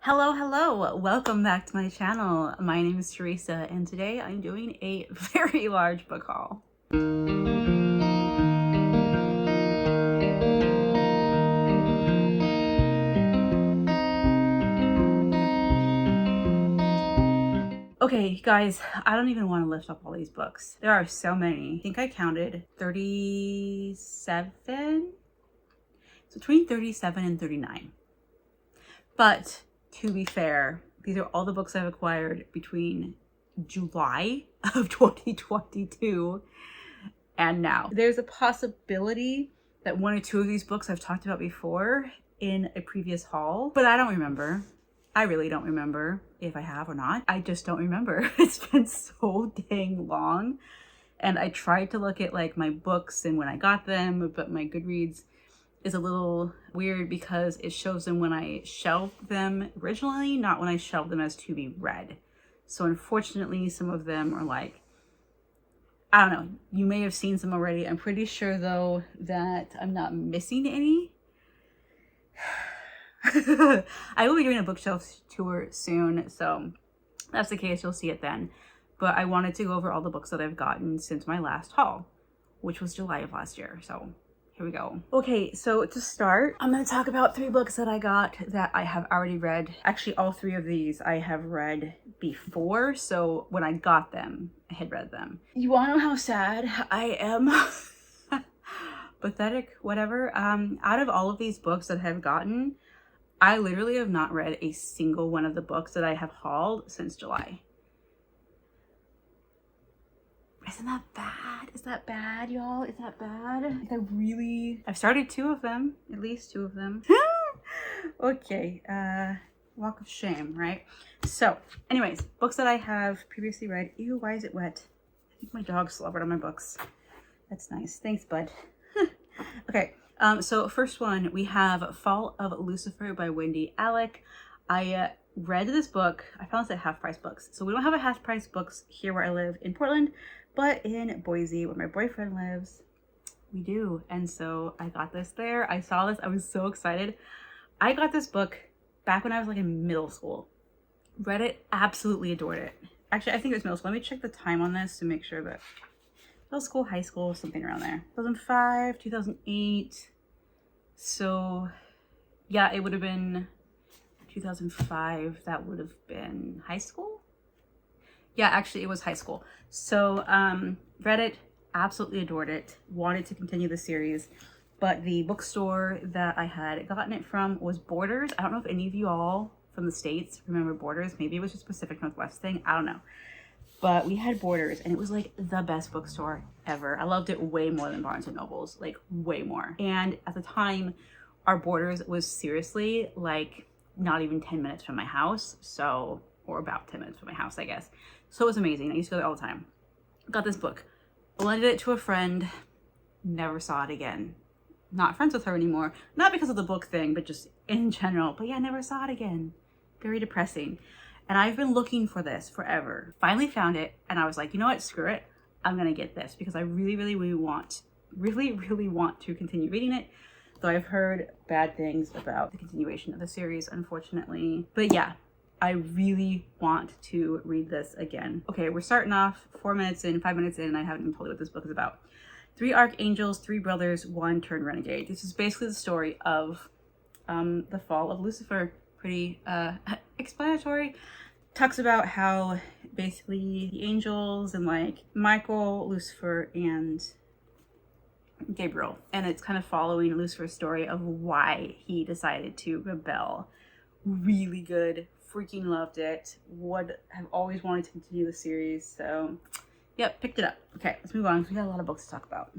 Hello, welcome back to my channel. My name is Teresa and today I'm doing a very large book haul. Okay, guys, I don't even want to lift up all these books. There are so many. I think I counted 37. It's between 37 and 39. But to be fair, these are all the books I've acquired between July of 2022 and now. There's a possibility that one or two of these books I've talked about before in a previous haul, but I don't remember. I really don't remember if I have or not. I just don't remember. It's been so dang long. And I tried to look at like my books and when I got them, but my Goodreads is a little weird because it shows them when I shelved them originally, not when I shelved them as to be read. So unfortunately, some of them are like, I don't know, you may have seen some already. I'm pretty sure though that I'm not missing any. I will be doing a bookshelf tour soon, so if that's the case, you'll see it then. But I wanted to go over all the books that I've gotten since my last haul, which was July of last year. So here we go. Okay, so to start, I'm going to talk about 3 books that I got that I have already read. Actually, all 3 of these I have read before, so when I got them, I had read them. You want to know how sad I am? Pathetic, whatever. Out of all of these books that I have gotten, I literally have not read a single one of the books that I have hauled since July. Isn't that bad? Is that bad, y'all? Is that bad? I've started 2 of them, at least 2 of them. Okay, walk of shame, right? So, anyways, books that I have previously read. Ew, why is it wet? I think my dog slobbered on my books. That's nice. Thanks, bud. Okay, so first one, we have Fall of Lucifer by Wendy Alec. I read this book. I found this at Half Price Books. So we don't have a Half Price Books here where I live in Portland, but in Boise, where my boyfriend lives, we do. And so I got this there. I saw this. I was so excited. I got this book back when I was like in middle school. Read it, absolutely adored it. Actually, I think it was middle school. Let me check the time on this to make sure that middle school, high school, something around there. 2005, 2008. So yeah, it would have been 2005. That would have been high school. Yeah, actually it was high school. So read it, absolutely adored it, wanted to continue the series, but the bookstore that I had gotten it from was Borders. I don't know if any of you all from the States remember Borders. Maybe it was just Pacific Northwest thing, I don't know. But we had Borders and it was like the best bookstore ever. I loved it way more than Barnes and Nobles, like way more. And at the time, our Borders was seriously like not even 10 minutes from my house. So, or about 10 minutes from my house, I guess. So it was amazing. I used to go there all the time. Got this book, lended it to a friend, never saw it again. Not friends with her anymore. Not because of the book thing, but just in general. But yeah, never saw it again. Very depressing. And I've been looking for this forever. Finally found it, and I was like, you know what, screw it. I'm gonna get this because I really want to continue reading it. Though I've heard bad things about the continuation of the series, unfortunately. But yeah, I really want to read this again. Okay, we're starting off 4 minutes in, 5 minutes in, and I haven't even told you what this book is about. 3 archangels, 3 brothers, 1 turned renegade. This is basically the story of the fall of Lucifer. Pretty explanatory. Talks about how basically the angels and like Michael, Lucifer, and Gabriel, and it's kind of following Lucifer's story of why he decided to rebel. Really good, freaking loved it. Would have always wanted to continue the series, so yep, picked it up. Okay, let's move on. We got a lot of books to talk about.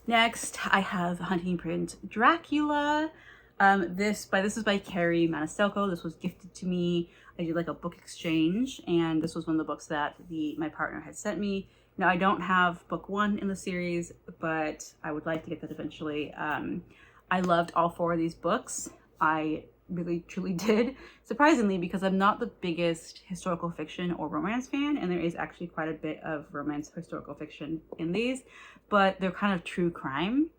Next, I have Hunting Prince Dracula. This is by Carrie Manistelco. This was gifted to me. I did like a book exchange, and this was one of the books that my partner had sent me. Now, I don't have book 1 in the series, but I would like to get that eventually. I loved all 4 of these books. I really, truly did. Surprisingly, because I'm not the biggest historical fiction or romance fan, and there is actually quite a bit of romance historical fiction in these, but they're kind of true crime.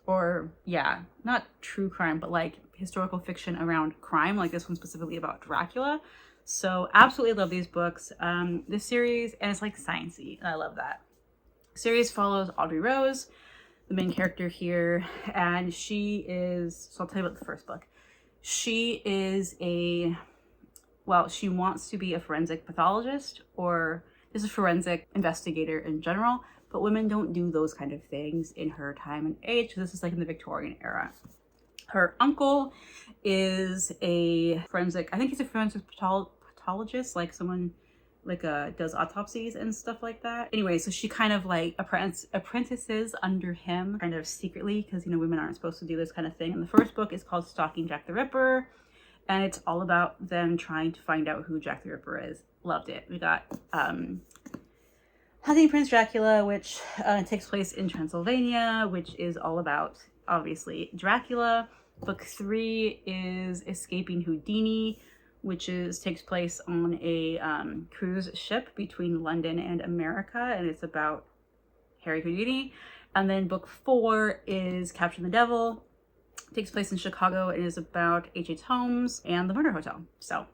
or yeah, not true crime, but like historical fiction around crime. Like this one specifically about Dracula. So absolutely love these books. This series, and it's like sciencey, and I love that. Series follows Audrey Rose, the main character here, and she is, so I'll tell you about the first book. She is she wants to be a forensic pathologist, or just a forensic investigator in general, but women don't do those kind of things in her time and age. This is like in the Victorian era. Her uncle is a forensic, I think he's a forensic pathologist, like someone like does autopsies and stuff like that. Anyway, so she kind of like apprentices under him kind of secretly, because, you know, women aren't supposed to do this kind of thing. And the first book is called Stalking Jack the Ripper, and it's all about them trying to find out who Jack the Ripper is. Loved it. We got Hunting Prince Dracula, which takes place in Transylvania, which is all about, obviously, Dracula. Book 3 is Escaping Houdini, which takes place on a cruise ship between London and America, and it's about Harry Houdini. And then book 4 is Capturing the Devil. It takes place in Chicago and is about H.H. Holmes and the Murder Hotel. So,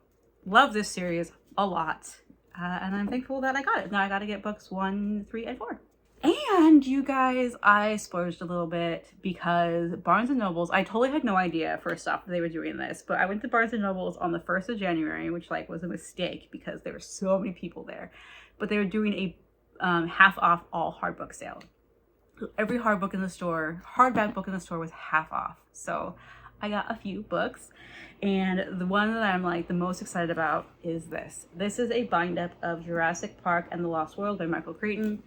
love this series a lot, and I'm thankful that I got it. Now I gotta get books 1, 3, and 4. And you guys, I splurged a little bit because Barnes & Nobles, I totally had no idea first off that they were doing this, but I went to Barnes & Nobles on the 1st of January, which like was a mistake because there were so many people there, but they were doing a half off all hard book sale. So every hardback book in the store was half off. So I got a few books, and the one that I'm like the most excited about is this. This is a bind up of Jurassic Park and the Lost World by Michael Crichton.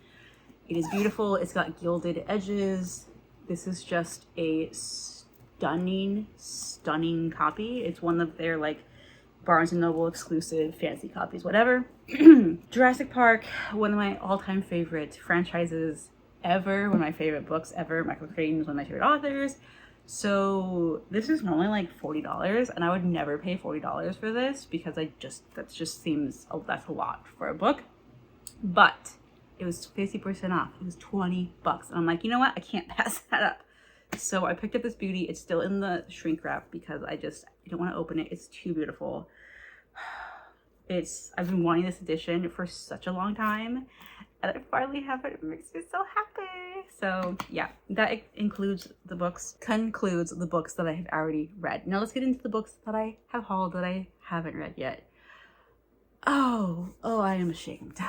It is beautiful. It's got gilded edges. This is just a stunning copy. It's one of their like Barnes & Noble exclusive fancy copies, whatever. Jurassic Park, one of my all-time favorite franchises ever, one of my favorite books ever. Michael Crichton is one of my favorite authors. So this is normally like $40, and I would never pay $40 for this because that just seems that's a lot for a book. But it was 50% off. It was $20. And I'm like, you know what? I can't pass that up. So I picked up this beauty. It's still in the shrink wrap because I don't want to open it. It's too beautiful. I've been wanting this edition for such a long time, and I finally have it. It makes me so happy. So yeah, that concludes the books that I have already read. Now let's get into the books that I have hauled that I haven't read yet. Oh, I am ashamed.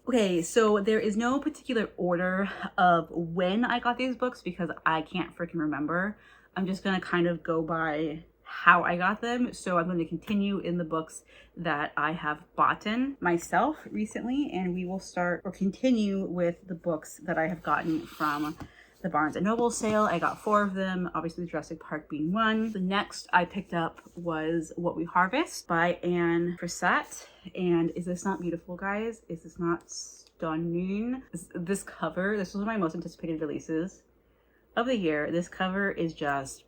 Okay, so there is no particular order of when I got these books because I can't freaking remember. I'm just gonna kind of go by how I got them. So I'm going to continue in the books that I have bought in myself recently, and we will continue with the books that I have gotten from the Barnes & Noble sale. I got 4 of them, obviously Jurassic Park being one. The next I picked up was What We Harvest by Anne Frisat. And is this not beautiful, guys? Is this not stunning? This cover, this was one of my most anticipated releases of the year. This cover is just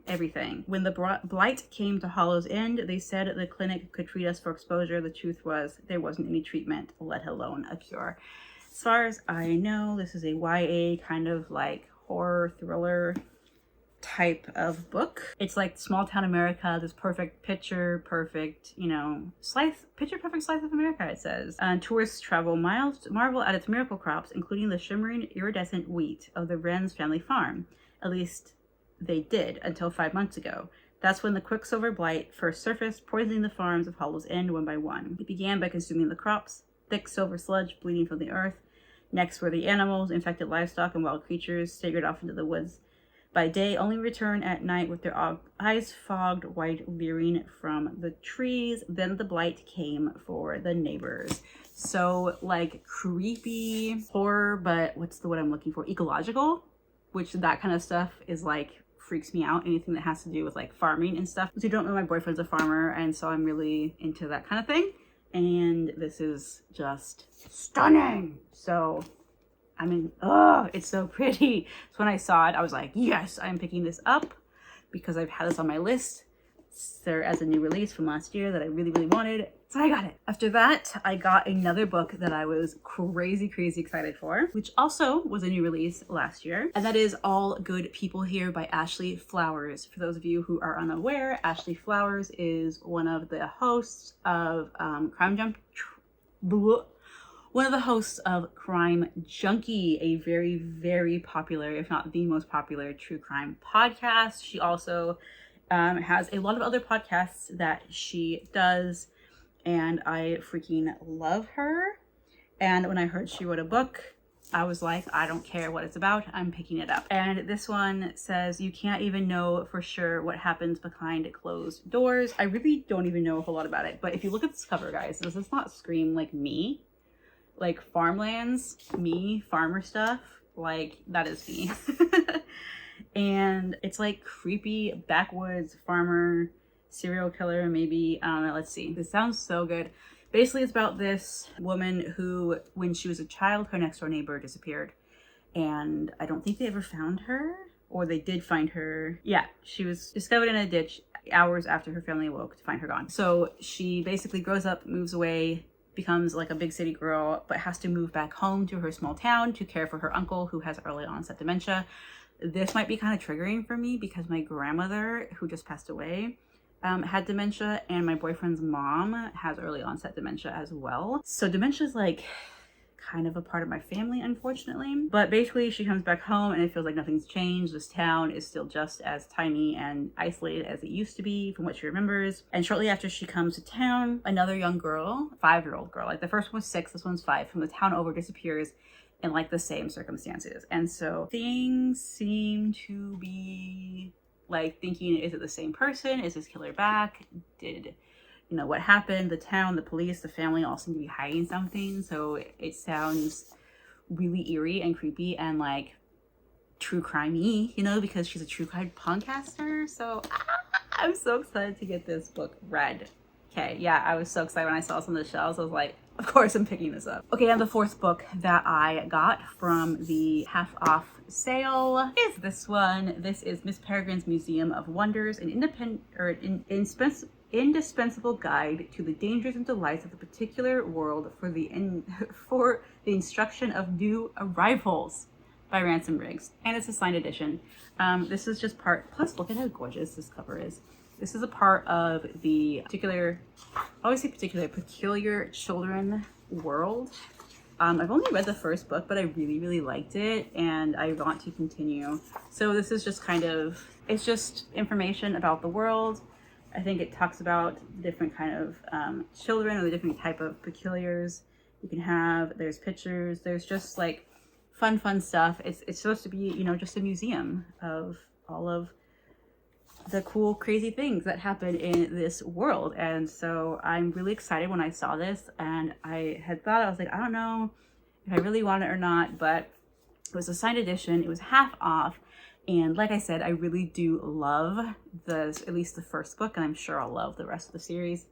everything. When the blight came to Hollow's End, they said the clinic could treat us for exposure. The truth was there wasn't any treatment, let alone a cure. As far as I know, this is a YA kind of like horror thriller type of book. It's like small town America, this picture perfect slice of America, it says. Tourists travel miles to marvel at its miracle crops, including the shimmering iridescent wheat of the Wren's family farm. At least they did until 5 months ago. That's when the quicksilver blight first surfaced, poisoning the farms of Hollow's End one by one. It began by consuming the crops, thick silver sludge bleeding from the earth. Next were the animals, infected livestock, and wild creatures staggered off into the woods by day, only return at night with their eyes fogged white, leering from the trees. Then the blight came for the neighbors. So like creepy horror, but what's the word I'm looking for? Ecological, which that kind of stuff is like freaks me out. Anything that has to do with like farming and stuff. As you don't know, my boyfriend's a farmer, and so I'm really into that kind of thing. And this is just stunning. So I mean, it's so pretty. So when I saw it, I was like, yes, I'm picking this up because I've had this on my list there as a new release from last year that I really, really wanted. So I got it. After that, I got another book that I was crazy excited for, which also was a new release last year. And that is All Good People Here by Ashley Flowers. For those of you who are unaware, Ashley Flowers is one of the hosts of Crime Junkie, a very, very popular, if not the most popular, true crime podcast. She also has a lot of other podcasts that she does, and I freaking love her. And when I heard she wrote a book, I was like, I don't care what it's about, I'm picking it up. And this one says, you can't even know for sure what happens behind closed doors. I really don't even know a whole lot about it, but if you look at this cover, guys, does this not scream like me? Like farmlands, me, farmer stuff, like that is me. And it's like creepy backwoods farmer serial killer, maybe. I don't know, let's see. This sounds so good. Basically, it's about this woman who, when she was a child, her next door neighbor disappeared. And I don't think they ever found her, or they did find her. Yeah, she was discovered in a ditch hours after her family awoke to find her gone. So she basically grows up, moves away, becomes like a big city girl, but has to move back home to her small town to care for her uncle who has early onset dementia. This might be kind of triggering for me because my grandmother, who just passed away, had dementia, and my boyfriend's mom has early onset dementia as well. So dementia is like kind of a part of my family, unfortunately. But basically she comes back home and it feels like nothing's changed. This town is still just as tiny and isolated as it used to be from what she remembers. And shortly after she comes to town, another young girl, 5-year-old girl, like the first one was 6, this one's 5, from the town over disappears in like the same circumstances. And so things seem to be like thinking, is it the same person? Is this killer back? Did, you know, what happened? The town, the police, the family all seem to be hiding something. So it sounds really eerie and creepy and like true crime-y, you know, because she's a true crime podcaster. So I'm so excited to get this book read. Okay, yeah, I was so excited when I saw this on the shelves. I was like, of course I'm picking this up. Okay, and the fourth book that I got from the half off sale is this one. This is Miss Peregrine's Museum of Wonders, an indispensable guide to the dangers and delights of the particular world for the instruction of new arrivals by Ransom Briggs. And it's a signed edition. This is just part, plus look at how gorgeous this cover is. This is a part of the peculiar children world. I've only read the first book, but I really liked it and I want to continue. So this is just kind of, it's just information about the world. I think it talks about different kind of children, or the different type of peculiars you can have. There's pictures, there's just like fun stuff. It's supposed to be, you know, just a museum of all of the cool, crazy things that happen in this world. And so I'm really excited when I saw this, and I had thought, I was like, I don't know if I really want it or not, but it was a signed edition. It was half off. And like I said, I really do love at least the first book, and I'm sure I'll love the rest of the series.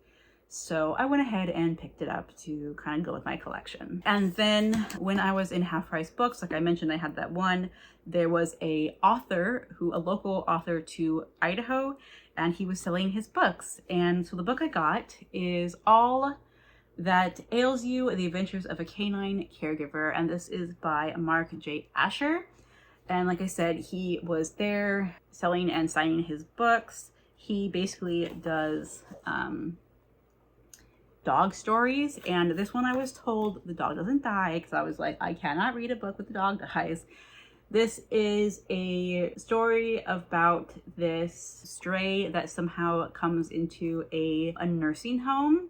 So I went ahead and picked it up to kind of go with my collection. And then when I was in Half Price Books, like I mentioned, I had that one. There was a local author to Idaho, and he was selling his books. And so the book I got is All That Ails You, The Adventures of a Canine Caregiver. And this is by Mark J. Asher. And like I said, he was there selling and signing his books. He basically does dog stories, and this one I was told the dog doesn't die, because I was like, I cannot read a book with the dog dies. This is a story about this stray that somehow comes into a nursing home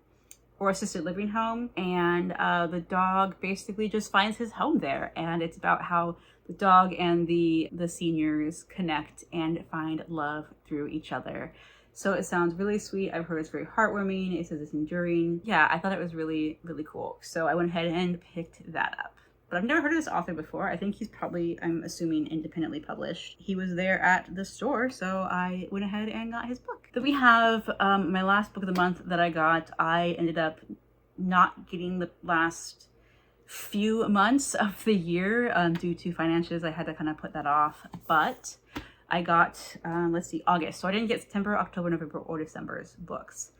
or assisted living home, and the dog basically just finds his home there, and it's about how the dog and the seniors connect and find love through each other. So it sounds really sweet. I've heard it's very heartwarming. It says it's enduring. Yeah, I thought it was really cool. So I went ahead and picked that up. But I've never heard of this author before. I think he's probably, I'm assuming, independently published. He was there at the store, so I went ahead and got his book. Then we have my last book of the month that I got. I ended up not getting the last few months of the year due to finances. I had to kind of put that off. But I got, let's see, August. So I didn't get September, October, November, or December's books.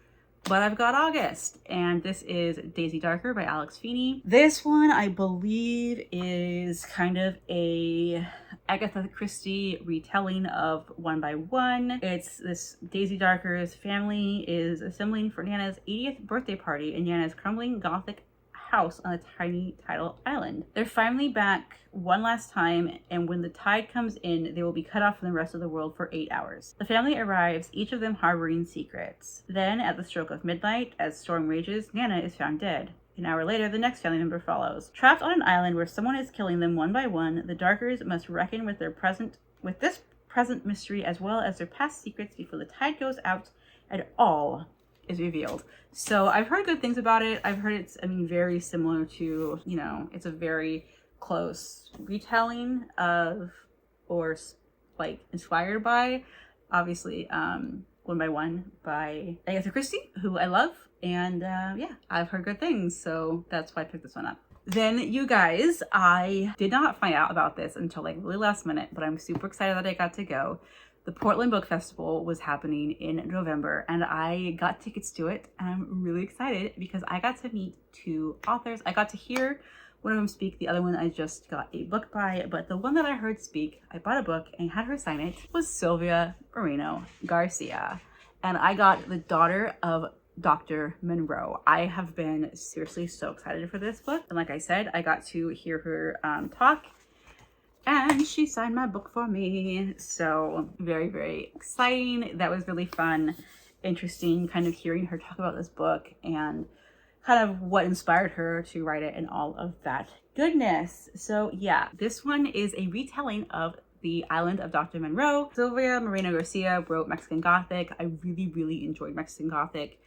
But I've got August, and this is Daisy Darker by Alex Feeney. This one, I believe, is kind of a Agatha Christie retelling of One by One. It's this Daisy Darker's family is assembling for Nana's 80th birthday party in Nana's crumbling Gothic house on a tiny tidal island. They're finally back one last time, and when the tide comes in, they will be cut off from the rest of the world for 8 hours. The family arrives, each of them harboring secrets. Then, at the stroke of midnight, as storm rages, Nana is found dead. An hour later, the next family member follows. Trapped on an island where someone is killing them one by one, the Darkers must reckon with this present mystery as well as their past secrets before the tide goes out and all is revealed. So I've heard good things about it. I've heard it's, very similar to, it's a very close retelling of, or like inspired by, obviously, One by One by Agatha Christie, who I love. And yeah, I've heard good things. So that's why I picked this one up. Then, you guys, I did not find out about this until like really last minute, but I'm super excited that I got to go. The Portland Book Festival was happening in November, and I got tickets to it, and I'm really excited because I got to meet 2 authors. I got to hear one of them speak, the other one I just got a book by, but the one that I heard speak, I bought a book and had her sign it, was Sylvia Moreno Garcia. And I got The Daughter of Dr. Monroe. I have been seriously so excited for this book. And like I said, I got to hear her talk, and she signed my book for me. So very, very exciting. That was really fun, interesting, kind of hearing her talk about this book and kind of what inspired her to write it and all of that goodness. So yeah, this one is a retelling of The Island of Dr. Monroe. Sylvia Moreno Garcia wrote Mexican Gothic. I really, really enjoyed Mexican Gothic.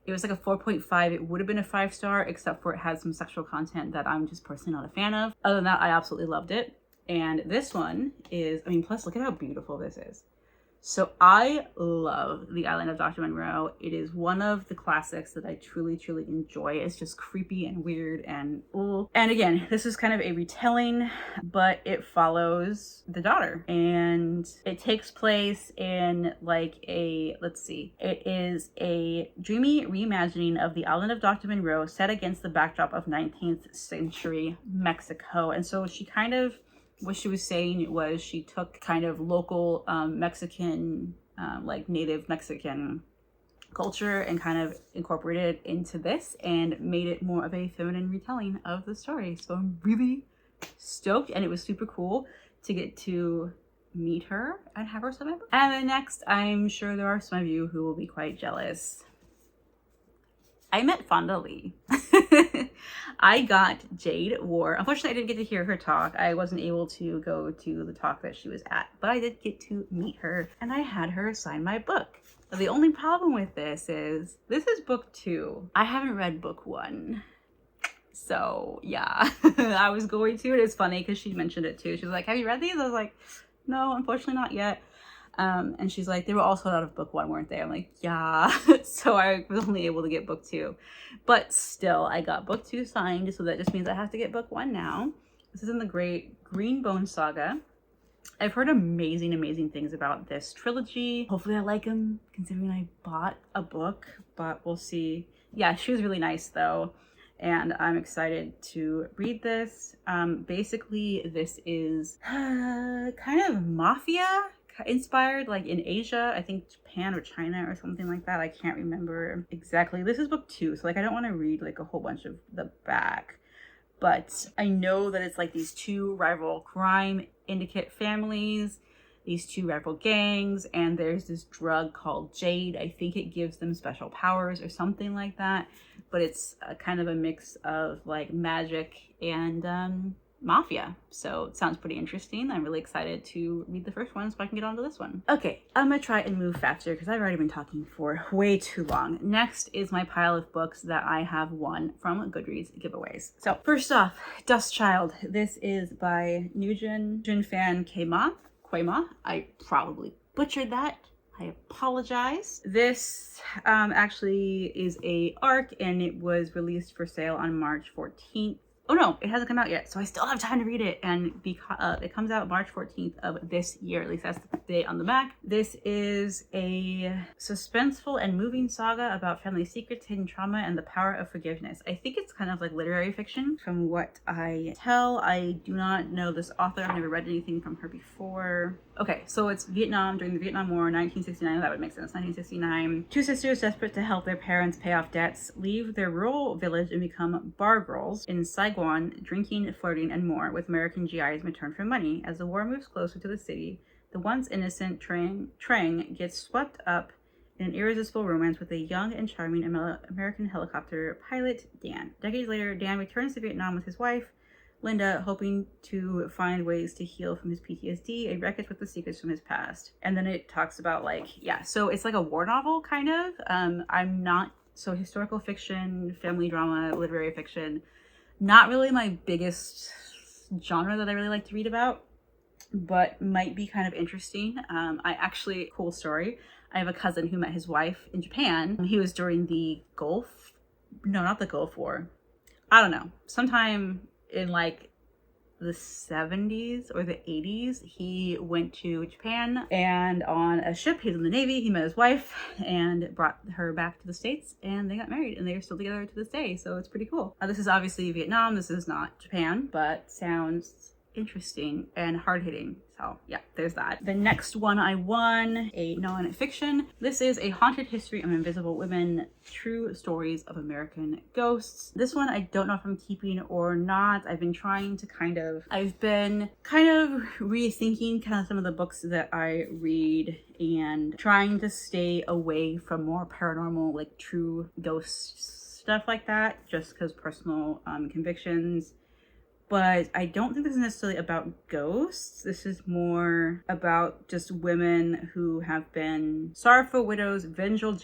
It was like a 4.5. It would have been a 5-star, except for it had some sexual content that I'm just personally not a fan of. Other than that, I absolutely loved it. And this one is, plus look at how beautiful this is. So I love The Island of Dr. Monroe. It is one of the classics that I truly, truly enjoy. It's just creepy and weird and ooh. And again, this is kind of a retelling, but it follows the daughter. And it takes place in like a, let's see, it is a dreamy reimagining of The Island of Dr. Monroe set against the backdrop of 19th century Mexico. And so she kind of, what she was saying was she took kind of local Mexican, like native Mexican culture and kind of incorporated it into this and made it more of a feminine retelling of the story. So I'm really stoked, and it was super cool to get to meet her and have her sign my book. And then next, I'm sure there are some of you who will be quite jealous. I met Fonda Lee. I got Jade War. Unfortunately, I didn't get to hear her talk. I wasn't able to go to the talk that she was at, but I did get to meet her, and I had her sign my book. The only problem with this is book 2. I haven't read book 1. So yeah, I was going to. It's funny because she mentioned it too. She was like, have you read these? I was like, no, unfortunately not yet. And she's like, they were all sold out of book 1, weren't they? I'm like, yeah. So I was only able to get book 2, but still I got book 2 signed. So that just means I have to get book 1 now. This is in the Great Greenbone Saga. I've heard amazing, amazing things about this trilogy. Hopefully I like them, considering I bought a book, but we'll see. Yeah, she was really nice though, and I'm excited to read this. Basically, this is kind of mafia inspired, like in Asia, I think Japan or China or something like that. I can't remember exactly. This is book 2, so like I don't want to read like a whole bunch of the back, but I know that it's like these 2 rival crime syndicate families, these 2 rival gangs, and there's this drug called Jade. I think it gives them special powers or something like that, but it's a kind of a mix of like magic and mafia. So it sounds pretty interesting. I'm really excited to read the first one so I can get on to this one. Okay, I'm gonna try and move faster because I've already been talking for way too long. Next is my pile of books that I have won from Goodreads giveaways. So first off, Dust Child. This is by Nugent Fan Quema. I probably butchered that. I apologize. This actually is a ARC, and it was released for sale on March 14th. Oh no, it hasn't come out yet, so I still have time to read it. And because it comes out March 14th of this year, at least that's the date on the back. This is a suspenseful and moving saga about family secrets, hidden trauma, and the power of forgiveness. I think it's kind of like literary fiction from what I tell. I do not know this author. I've never read anything from her before. Okay, so it's Vietnam during the Vietnam War, 1969. That would make sense. 1969. Two sisters desperate to help their parents pay off debts leave their rural village and become bar girls in Saigon, drinking, flirting, and more with American GIs in return for money. As the war moves closer to the city, the once innocent Trang gets swept up in an irresistible romance with a young and charming American helicopter pilot, Dan. Decades later, Dan returns to Vietnam with his wife, Linda, hoping to find ways to heal from his PTSD and wreckage with the secrets from his past. And then it talks about so it's like a war novel kind of. I'm not, so historical fiction, family drama, literary fiction, not really my biggest genre that I really like to read about, but might be kind of interesting. Cool story. I have a cousin who met his wife in Japan. He was during the not the Gulf War. I don't know. Sometime in the 70s or the 80s, he went to Japan, and on a ship, he was in the Navy, he met his wife and brought her back to the States, and they got married, and they are still together to this day, so it's pretty cool. This is obviously Vietnam, this is not Japan, but sounds interesting and hard-hitting. So yeah, there's that. The next one I won, a non-fiction. This is A Haunted History of Invisible Women, True Stories of American Ghosts. This one I don't know if I'm keeping or not. I've been kind of rethinking kind of some of the books that I read and trying to stay away from more paranormal, like true ghost stuff like that, just because personal convictions. But I don't think this is necessarily about ghosts. This is more about just women who have been sorrowful widows, vengeful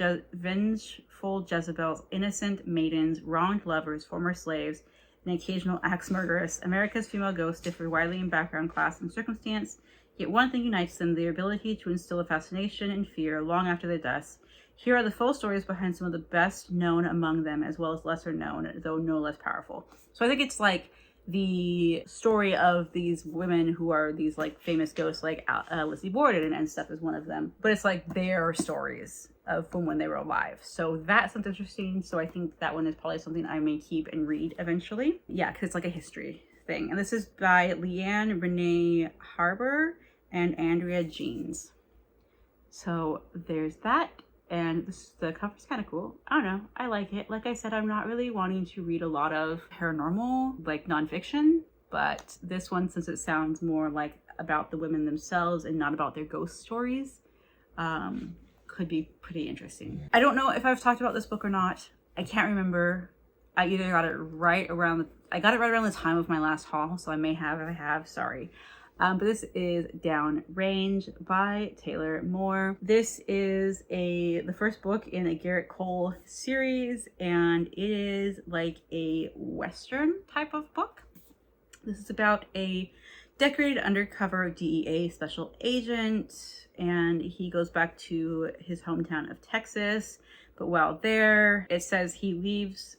Jezebels, innocent maidens, wronged lovers, former slaves, and occasional axe murderers. America's female ghosts differ widely in background, class, and circumstance, yet one thing unites them: their ability to instill a fascination and fear long after their deaths. Here are the full stories behind some of the best known among them, as well as lesser known, though no less powerful. So I think it's like the story of these women who are these famous ghosts, Lizzie Borden and stuff is one of them, but it's their stories from when they were alive. So that sounds interesting. So I think that one is probably something I may keep and read eventually. Yeah, because it's like a history thing. And this is by Leanne Renee Harbour and Andrea Jeans. So there's that. And the cover's kind of cool. I don't know. I like it. Like I said, I'm not really wanting to read a lot of paranormal, nonfiction. But this one, since it sounds more about the women themselves and not about their ghost stories, could be pretty interesting. I don't know if I've talked about this book or not. I can't remember. I either got it right around the time of my last haul, so I may have. If I have, sorry. But this is Downrange by Taylor Moore. This is the first book in a Garrett Cole series, and it is a Western type of book. This is about a decorated undercover DEA special agent, and he goes back to his hometown of Texas. But while there, it says he moves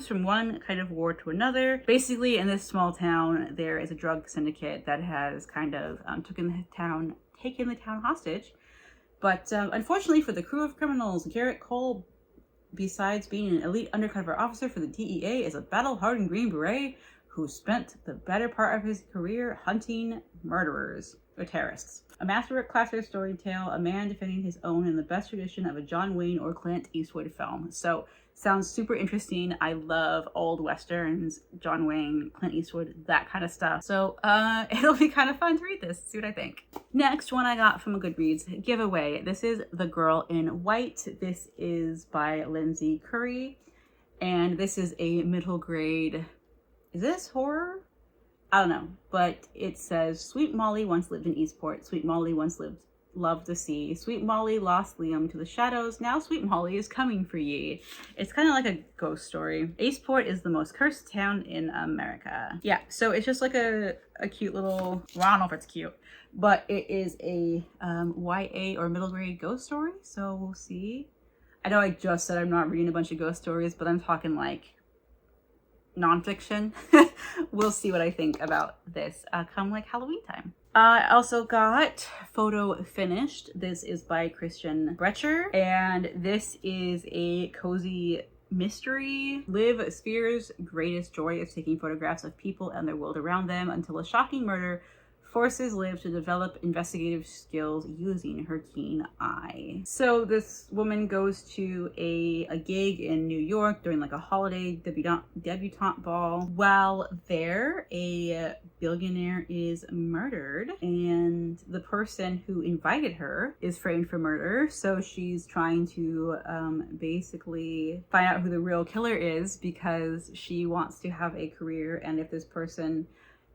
from one kind of war to another. Basically, in this small town, there is a drug syndicate that has kind of taken the town hostage. But unfortunately for the crew of criminals, Garrett Cole, besides being an elite undercover officer for the DEA, is a battle-hardened Green Beret who spent the better part of his career hunting murderers or terrorists. A master-class story tale, a man defending his own in the best tradition of a John Wayne or Clint Eastwood film. So sounds super interesting. I love old westerns, John Wayne, Clint Eastwood, that kind of stuff. So it'll be kind of fun to read this, see what I think. Next one I got from a Goodreads giveaway. This is The Girl in White. This is by Lindsay Curry. And this is a middle grade, is this horror? I don't know, but it says, Sweet Molly once lived in Eastport. Sweet Molly once loved the sea. Sweet Molly lost Liam to the shadows. Now Sweet Molly is coming for ye. It's kind of like a ghost story. Eastport is the most cursed town in America. Yeah, so it's just a cute little, well, I don't know if it's cute, but it is a YA or middle grade ghost story. So we'll see. I know I just said I'm not reading a bunch of ghost stories, but I'm talking nonfiction. We'll see what I think about this come like Halloween time. I also got Photo Finished. This is by Christian Brecher, and this is a cozy mystery. Liv Spear's greatest joy is taking photographs of people and their world around them until a shocking murder forces Liv to develop investigative skills using her keen eye. So this woman goes to a gig in New York during like a holiday debutante ball. While there, a billionaire is murdered, and the person who invited her is framed for murder. So she's trying to basically find out who the real killer is, because she wants to have a career, and if this person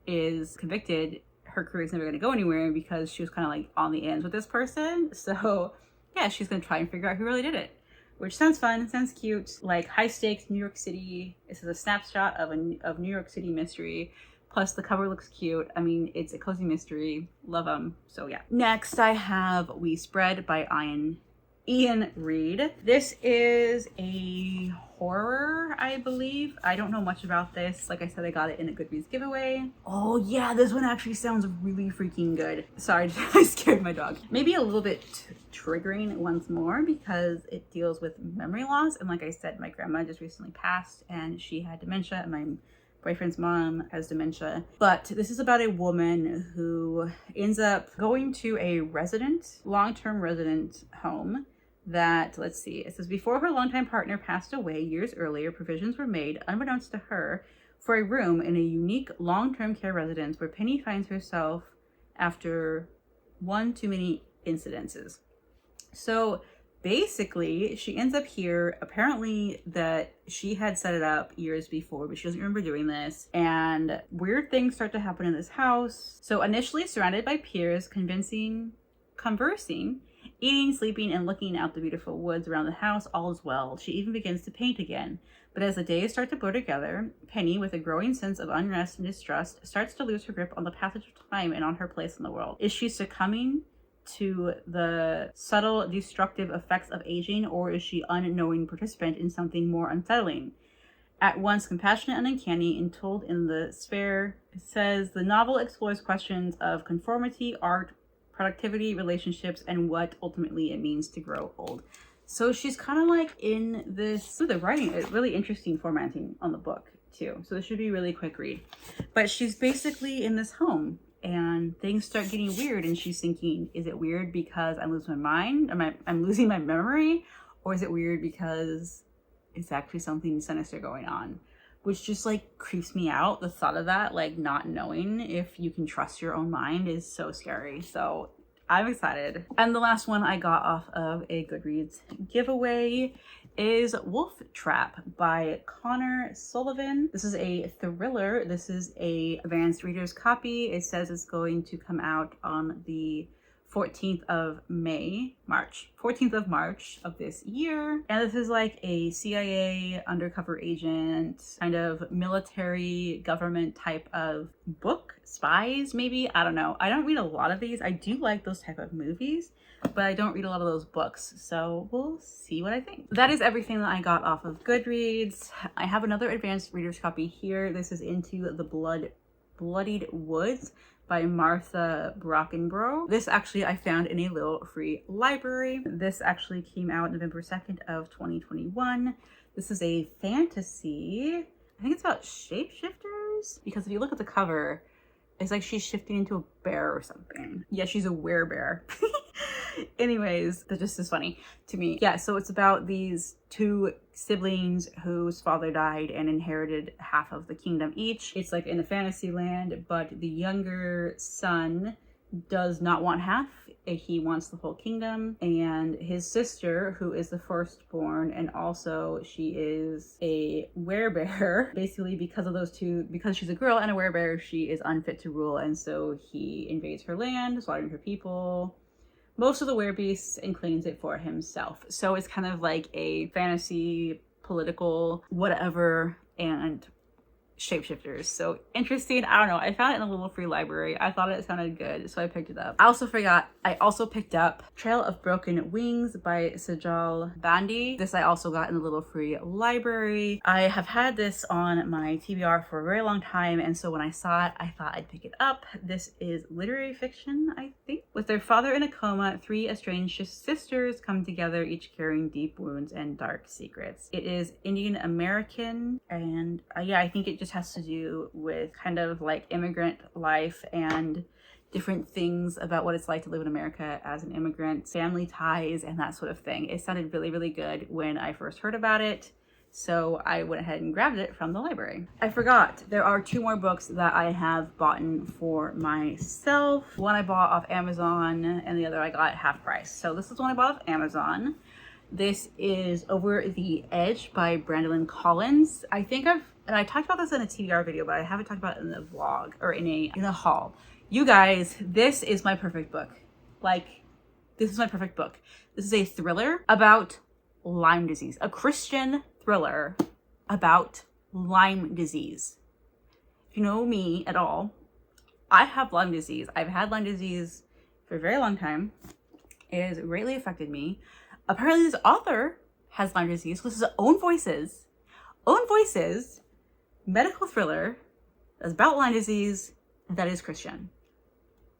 is convicted, her career is never going to go anywhere, because she was kind of like on the ends with this person. So yeah, she's going to try and figure out who really did it, which sounds fun, sounds cute. Like high stakes New York City. This is a snapshot of New York City mystery. Plus the cover looks cute. I mean, it's a cozy mystery. Love them. So yeah. Next I have We Spread by Ian Reid. This is a horror, I believe. I don't know much about this. Like I said, I got it in a Goodreads giveaway. Oh yeah, this one actually sounds really freaking good. Sorry, I scared my dog. Maybe a little bit triggering once more, because it deals with memory loss. And like I said, my grandma just recently passed and she had dementia, and my boyfriend's mom has dementia. But this is about a woman who ends up going to a long-term resident home that, let's see, it says, before her longtime partner passed away years earlier, provisions were made, unbeknownst to her, for a room in a unique long-term care residence where Penny finds herself after one too many incidences. So basically, she ends up here, apparently that she had set it up years before, but she doesn't remember doing this, and weird things start to happen in this house. So initially surrounded by peers, conversing, eating, sleeping, and looking out the beautiful woods around the house, all is well. She even begins to paint again. But as the days start to blur together, Penny, with a growing sense of unrest and distrust, starts to lose her grip on the passage of time and on her place in the world. Is she succumbing to the subtle destructive effects of aging, or is she an unknowing participant in something more unsettling? At once compassionate and uncanny and told in the spare, it says the novel explores questions of conformity, art, productivity, relationships, and what ultimately it means to grow old. So she's kind of like in this, the writing, a really interesting formatting on the book too. So this should be a really quick read. But she's basically in this home and things start getting weird, and she's thinking, is it weird because I'm losing my mind? I'm losing my memory? Or is it weird because it's actually something sinister going on? Which just like creeps me out. The thought of that, like not knowing if you can trust your own mind, is so scary. So I'm excited. And the last one I got off of a Goodreads giveaway is Wolf Trap by Connor Sullivan. This is a thriller. This is a advanced reader's copy. It says it's going to come out on the 14th of March of this year. And this is like a CIA undercover agent, kind of military government type of book. Spies, maybe? I don't know. I don't read a lot of these. I do like those type of movies, but I don't read a lot of those books. So we'll see what I think. That is everything that I got off of Goodreads. I have another advanced reader's copy here. This is Into the Bloodied Woods by Martha Brockenbrough. This actually I found in a little free library. This actually came out November 2nd of 2021. This is a fantasy. I think it's about shapeshifters, because if you look at the cover, it's like she's shifting into a bear or something. Yeah, she's a werebear. Anyways, that just is funny to me. Yeah, so it's about these two siblings whose father died and inherited half of the kingdom each. It's like in a fantasy land, but the younger son does not want half. He wants the whole kingdom. And his sister, who is the firstborn, and also she is a werebear, basically because of those two, because she's a girl and a werebear, she is unfit to rule. And so he invades her land, slaughtering her people, most of the werebeasts, and claims it for himself. So it's kind of like a fantasy, political, whatever, and shapeshifters. So interesting. I don't know. I found it in a little free library. I thought it sounded good, so I picked it up. I also picked up Trail of Broken Wings by Sajal Bandi. This I also got in the little free library. I have had this on my TBR for a very long time, and so when I saw it, I thought I'd pick it up. This is literary fiction, I think. With their father in a coma, 3 estranged sisters come together, each carrying deep wounds and dark secrets. It is Indian American, and yeah, I think it just has to do with kind of like immigrant life and different things about what it's like to live in America as an immigrant, family ties, and that sort of thing. It sounded really, really good when I first heard about it, so I went ahead and grabbed it from the library. I forgot, there are 2 more books that I have bought for myself. One I bought off Amazon, and the other I got at half price. So this is one I bought off Amazon. This is Over the Edge by Brandon Collins. I think I talked about this in a TBR video, but I haven't talked about it in the vlog or in a haul. You guys, this is my perfect book. Like, this is my perfect book. This is a thriller about Lyme disease, a Christian thriller about Lyme disease. If you know me at all, I have Lyme disease. I've had Lyme disease for a very long time. It has greatly affected me. Apparently this author has Lyme disease. This is own voices, medical thriller that's about Lyme disease that is Christian.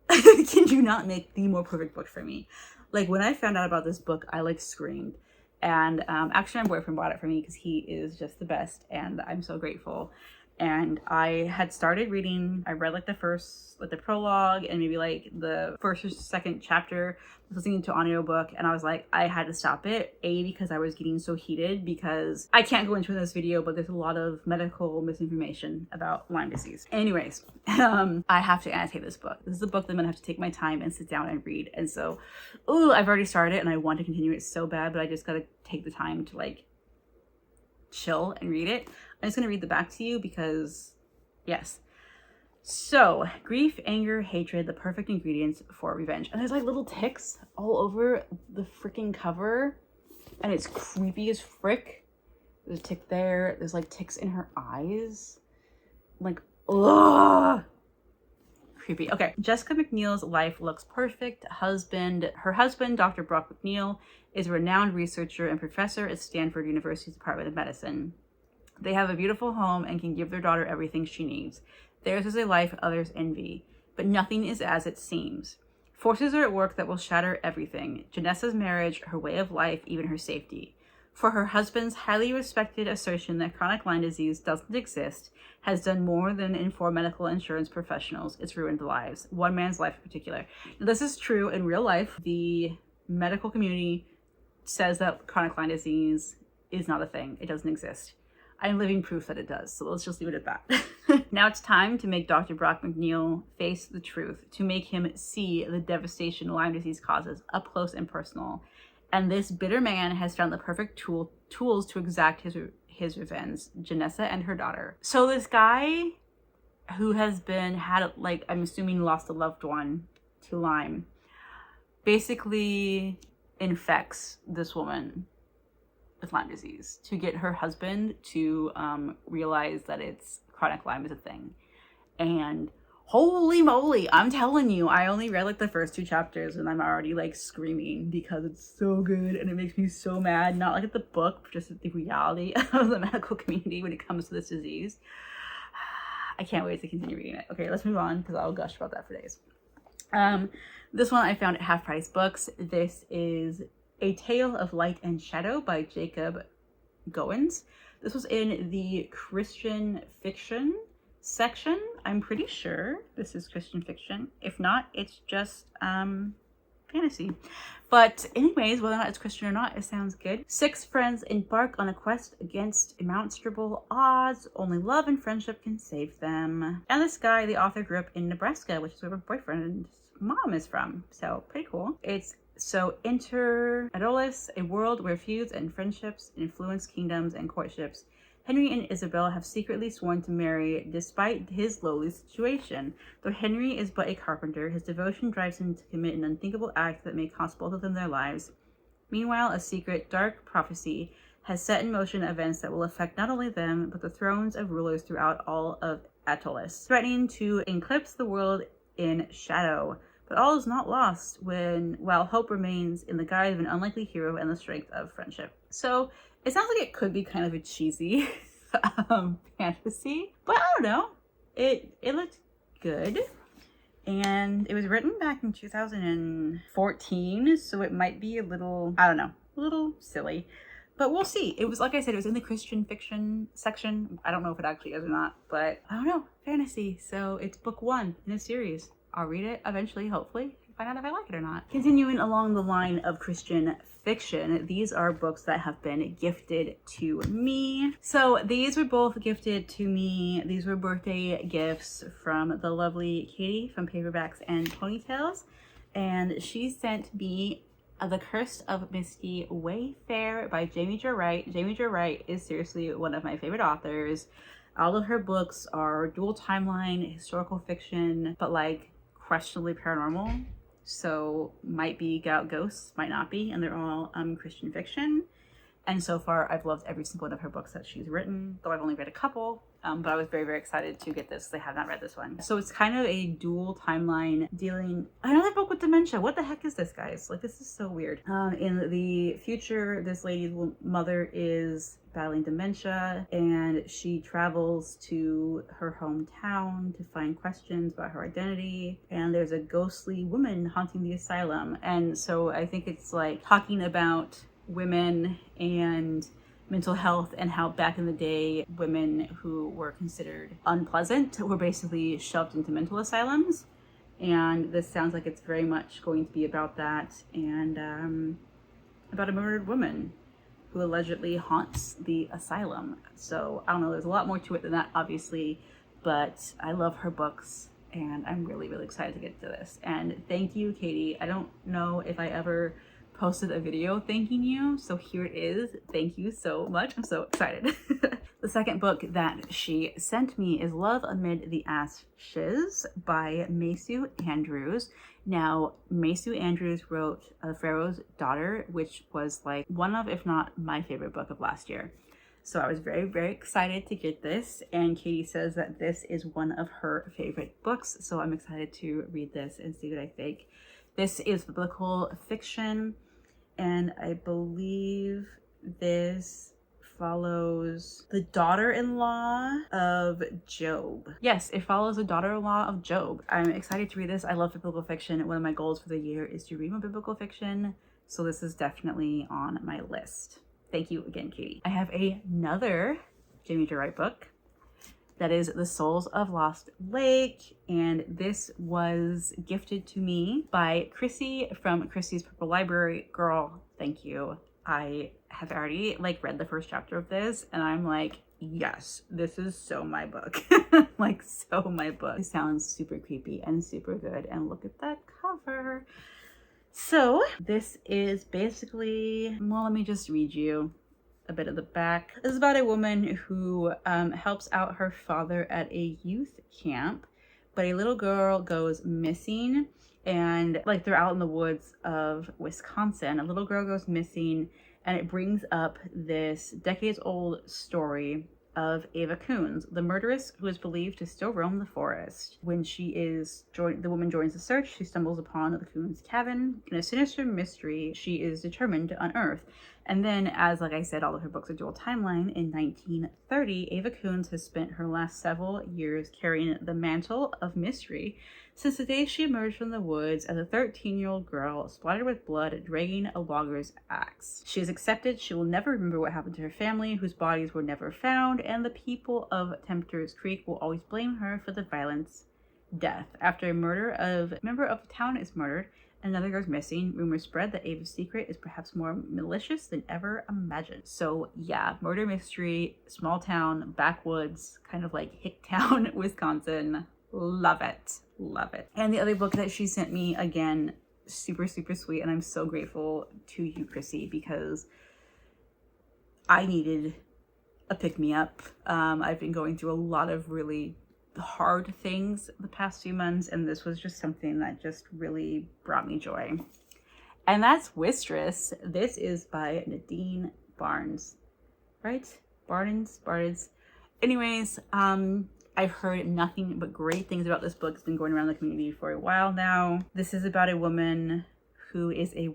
Can you not make the more perfect book for me? Like, when I found out about this book, I like screamed. And actually my boyfriend bought it for me because he is just the best, and I'm so grateful. And I had started reading, I read like the prologue and maybe like the first or second chapter, listening to an audiobook, and I was like, I had to stop it. Because I was getting so heated, because I can't go into this video, but there's a lot of medical misinformation about Lyme disease. Anyways, I have to annotate this book. This is a book that I'm gonna have to take my time and sit down and read. And so, I've already started it and I want to continue it so bad, but I just gotta take the time to like chill and read it. I'm just gonna read the back to you because, yes. So, grief, anger, hatred, the perfect ingredients for revenge. And there's like little ticks all over the freaking cover, and it's creepy as frick. There's a tick there. There's like ticks in her eyes. Like, ugh. Creepy. Okay. Jessica McNeil's life looks perfect. Her husband, Dr. Brock McNeil, is a renowned researcher and professor at Stanford University's Department of Medicine. They have a beautiful home and can give their daughter everything she needs. Theirs is a life others envy, but nothing is as it seems. Forces are at work that will shatter everything. Janessa's marriage, her way of life, even her safety. For her husband's highly respected assertion that chronic Lyme disease doesn't exist has done more than inform medical insurance professionals. It's ruined lives. One man's life in particular. Now, this is true in real life. The medical community says that chronic Lyme disease is not a thing. It doesn't exist. I'm living proof that it does, so let's just leave it at that. Now it's time to make Dr. Brock McNeil face the truth, to make him see the devastation Lyme disease causes up close and personal. And this bitter man has found the perfect tools to exact his revenge, Janessa and her daughter. So this guy who has like, I'm assuming lost a loved one to Lyme, basically infects this woman with Lyme disease to get her husband to realize that it's chronic Lyme is a thing. And holy moly, I'm telling you, I only read like the first 2 chapters and I'm already like screaming because it's so good and it makes me so mad. Not like at the book, just at the reality of the medical community when it comes to this disease. I can't wait to continue reading it. Okay, let's move on because I'll gush about that for days. This one I found at Half Price Books. This is A Tale of Light and Shadow by Jacob Goins. This was in the Christian fiction section. I'm pretty sure this is Christian fiction. If not, it's just fantasy. But anyways, whether or not it's Christian or not, it sounds good. 6 friends embark on a quest against immeasurable odds. Only love and friendship can save them. And this guy, the author, grew up in Nebraska, which is where my boyfriend's mom is from. So pretty cool. So enter Adolis, a world where feuds and friendships influence kingdoms and courtships. Henry and Isabel have secretly sworn to marry despite his lowly situation. Though Henry is but a carpenter, his devotion drives him to commit an unthinkable act that may cost both of them their lives. Meanwhile, a secret, dark prophecy has set in motion events that will affect not only them, but the thrones of rulers throughout all of Atolus, threatening to eclipse the world in shadow. But all is not lost while hope remains in the guise of an unlikely hero and the strength of friendship. So it sounds like it could be kind of a cheesy fantasy, but I don't know. It looked good. And it was written back in 2014, so it might be a little, I don't know, a little silly. But we'll see. It was, like I said, it was in the Christian fiction section. I don't know if it actually is or not, but I don't know. Fantasy. So it's book 1 in a series. I'll read it eventually, hopefully, find out if I like it or not. Continuing along the line of Christian fiction, these are books that have been gifted to me. So these were both gifted to me. These were birthday gifts from the lovely Katie from Paperbacks and Ponytails. And she sent me The Curse of Misty Wayfair by Jamie Jo Wright. Jamie Jo Wright is seriously one of my favorite authors. All of her books are dual timeline, historical fiction, but like questionably paranormal. So might be about ghosts, might not be, and they're all Christian fiction. And so far, I've loved every single one of her books that she's written, though I've only read a couple. But I was very, very excited to get this. I have not read this one. So it's kind of a dual timeline dealing another book with dementia. What the heck is this, guys? Like, this is so weird. In the future, this lady's mother is battling dementia, and she travels to her hometown to find questions about her identity. And there's a ghostly woman haunting the asylum. And so I think it's like talking about women and mental health, and how back in the day women who were considered unpleasant were basically shoved into mental asylums. And this sounds like it's very much going to be about that, and about a murdered woman who allegedly haunts the asylum. So I don't know, there's a lot more to it than that, obviously, but I love her books and I'm really, really excited to get to this. And thank you, Katie. I don't know if I ever posted a video thanking you, so here it is. Thank you so much. I'm so excited. The second book that she sent me is Love Amid the Ashes by Maysu Andrews. Now, Maysu Andrews wrote Pharaoh's Daughter, which was like one of, if not my favorite book of last year. So I was very, very excited to get this, and Katie says that this is one of her favorite books, so I'm excited to read this and see what I think. This is biblical fiction, and I believe this follows the daughter-in-law of Job. Yes, it follows the daughter-in-law of Job. I'm excited to read this. I love biblical fiction. One of my goals for the year is to read more biblical fiction, so this is definitely on my list. Thank you again, Katie. I have another Jamie Jo Wright book that is The Souls of Lost Lake, and this was gifted to me by Chrissy from Chrissy's Purple Library. Girl, thank you. I have already read the first chapter of this, and I'm like, yes, this is so my book. Like, so my book. It sounds super creepy and super good, and look at that cover. So this is basically, well, let me just read you a bit of the back. This is about a woman who helps out her father at a youth camp, but a little girl goes missing, and they're out in the woods of Wisconsin. A little girl goes missing, and it brings up this decades-old story of Ava Coons, the murderess who is believed to still roam the forest. When the woman joins the search, she stumbles upon the Coons' cabin in a sinister mystery she is determined to unearth. And then, as I said, all of her books are dual timeline. In 1930, Ava Coons has spent her last several years carrying the mantle of mystery since the day she emerged from the woods as a 13-year-old girl splattered with blood dragging a logger's axe. She has accepted she will never remember what happened to her family, whose bodies were never found, and the people of Tempter's Creek will always blame her for the violence death. After a member of the town is murdered, another goes missing. Rumors spread that Ava's secret is perhaps more malicious than ever imagined. So yeah, murder mystery, small town, backwoods, kind of like Hicktown, Wisconsin. Love it. Love it. And the other book that she sent me, again, super, super sweet. And I'm so grateful to you, Chrissy, because I needed a pick-me-up. I've been going through a lot of really hard things the past few months, and this was just something that just really brought me joy. And that's Wistress. This is by Nadine Barnes. right? Bardens. Anyways, I've heard nothing but great things about this book. It's been going around the community for a while now. This is about a woman who is a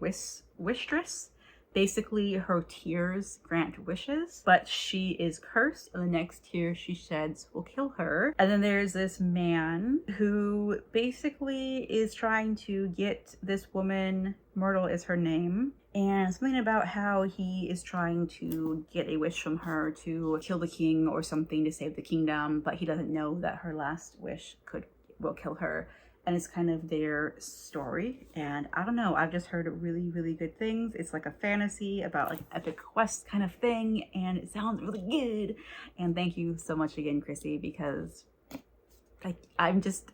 wishstress. Basically, her tears grant wishes, but she is cursed, and the next tear she sheds will kill her. And then there's this man who basically is trying to get this woman, Myrtle is her name, and something about how he is trying to get a wish from her to kill the king or something to save the kingdom, but he doesn't know that her last wish will kill her. And it's kind of their story. And I don't know, I've just heard really, really good things. It's like a fantasy about like epic quest kind of thing, and it sounds really good. And thank you so much again, Chrissy, because I'm just,